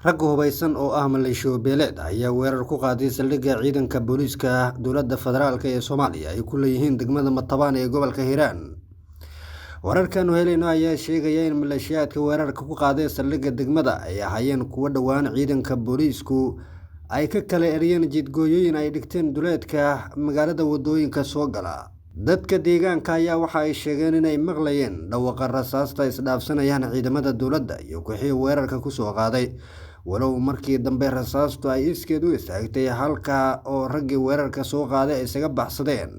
rag hubaysan oo ah maleeshiyo beeleed ayaa weerar ku qaaday saldhigga ciidanka booliiska dowladda federaalk ee Soomaaliya ay ku leeyihiin degmada Matabaan ee gobolka Hiiraan. Wararkan weelino ayaa sheegaya in maleeshiyaadka weerarka ku qaaday saldhigga degmada ay ahaayeen kuwa dhawaan ciidanka booliisku ay ka kala eriyeen jidgooyooyin ay dhigteen duleedka magaalada wadooyinka soo gala. Dadka deegaanka ayaa waxa ay sheegeen inay maqlayeen dhawaaqa rasaasta isdhaafsanayaan ciidamada dowladda iyo kooxihii weerarka ku soo qaaday. walow markii dambe rasaastu ay iskeed u istaagtay halka oo raggii weerarka soo qaaday ay isaga baxsadeen.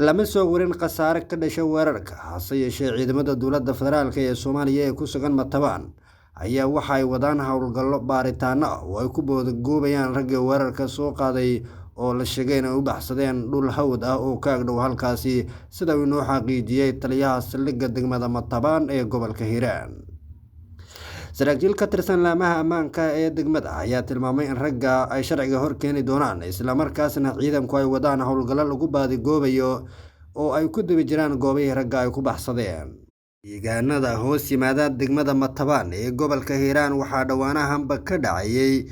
lama soo warin khasaare ka dhashay weerarka, hase yeeshee ciidamada dowladda federaalk ee Soomaaliya ee ku sugan Matabaan ayaa waxa ay wadaan howlgallo baaritaano ah oo ay ku boodagoobayaan raggii weerarka soo qaaday oo la sheegay inay u baxsadeen dhul hawd ah oo ka agdhow halkaasi, sida uu noo xaqiijiyay taliyaha saldhigga degmada Matabaan ee gobolka Hiiraan. saraakiil ka tirsan laamaha ammaanka ee degmada ayaa tilmaamay in ragga ay sharciga hor keeni doonaan, isla markaasna ciidanku ay wadaan howlgallo lagu baadigoobayo oo ay ku daba jiraan goobihii ragga ay ku baxsadeen. deegaanada hoos yimaada degmada Matabaan ee gobolka Hiiraan waxaa dhawaanahanba ka dhacayay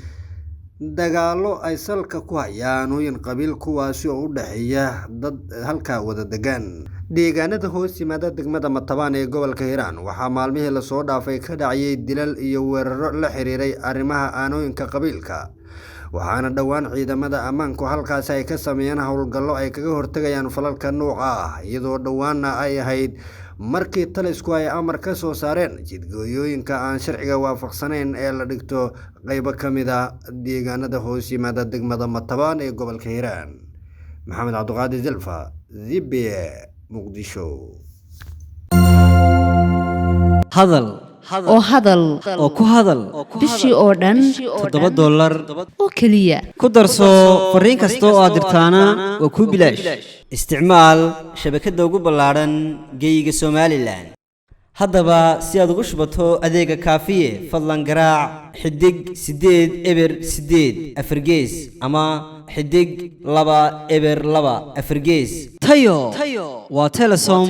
dagaallo ay salka ku hayaan qabiil kuwaasi oo u dhaxeeya dad halka wada degan. deegaanada hoos yimaada degmada Matabaan ee gobolka Hiiraan waxaa maalmihii la soo dhaafay ka dhacayay dilal iyo weeraro la xiriiray arrimaha aanooyinka qabiilka, waxaana dhawaan ciidamada ammaanku halkaasi ay ka sameeyeen howlgallo ay kaga hortagayaan falalka nooca ah, iyadoo dhawaanna ay ahayd markii talisku ay amar ka soo saareen jidgooyooyinka aan sharciga waafaqsanayn ee la dhigto qaybo ka mid ah deegaanada hoos yimaada degmada Matabaan ee gobolka Hiiraan. maxamed cabduqaadir zilfa, ZBA, muqdisho. hadal oo ku hadal bishii oo dhan $7 oo kaliya ku darso fariin kasta oo aad dirtaana waa ku bilaash. isticmaal shabakadda ugu ballaaran geyga Somaliland. haddaba si aad ugu shubato adeega kaafiye fadlan garaac xidig 8 eber 8 afargees ama xidig 2 eber 2 afargees. tayo waa Telesom.